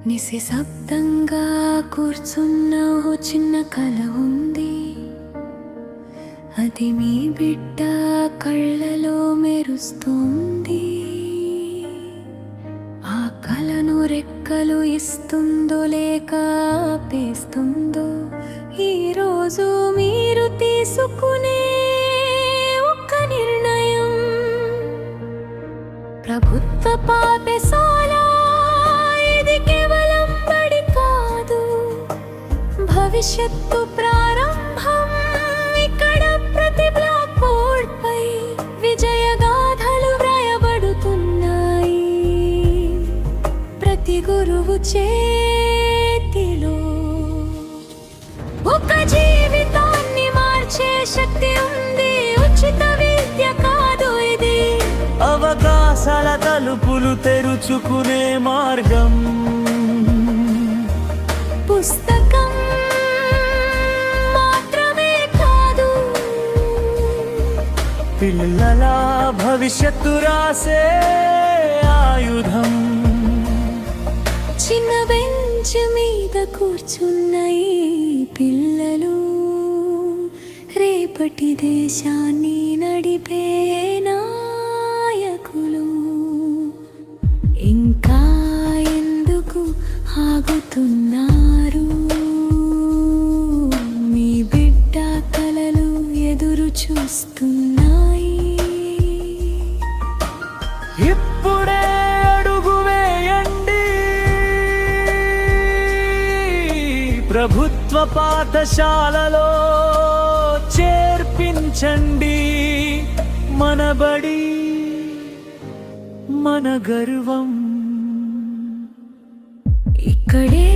నిశ్శబ్దంగా కూర్చున్న ఓ చిన్న కల ఉంది. అది మీ బిడ్డ కళ్ళలో మెరుస్తుంది. ఆ కలను రెక్కలు ఇస్తుందో లేక ఆపేస్తుందో ఈరోజు మీరు తీసుకునే ఒక్క నిర్ణయం. ప్రభుత్వ పాఠశాల ఇది కేవలం బడి కాదు, భవిష్యత్తు ప్రారంభం. ఇక్కడ ప్రతి బ్లాక్ బోర్డ్ పై విజయగాథలు వ్రాయబడుతున్నాయి. ప్రతి గురువు చేతిలో ఒక జీవితాన్ని మార్చే శక్తి ఉంది. ఉచిత విద్య కాదు ఇది, అవకాశాల తలుపులు తెరుచుకునే మార్గం. పుస్తకం మాత్రమే కాదు, పిల్లల భవిష్యత్తు రాసే ఆయుధం. చిన్న బెంచ్ మీద కూర్చున్న ఈ పిల్లలు రేపటి దేశాన్ని నడిపే నాయకులు. ఇంకా ఎందుకు ఆగుతున్నారు? మీ బిడ్డ కలలు ఎదురు చూస్తున్నాయి. ఇప్పుడే అడుగు వేయండి, ప్రభుత్వ పాఠశాలలో చేర్పించండి. మన బడి మన గర్వం. ఇక్కడే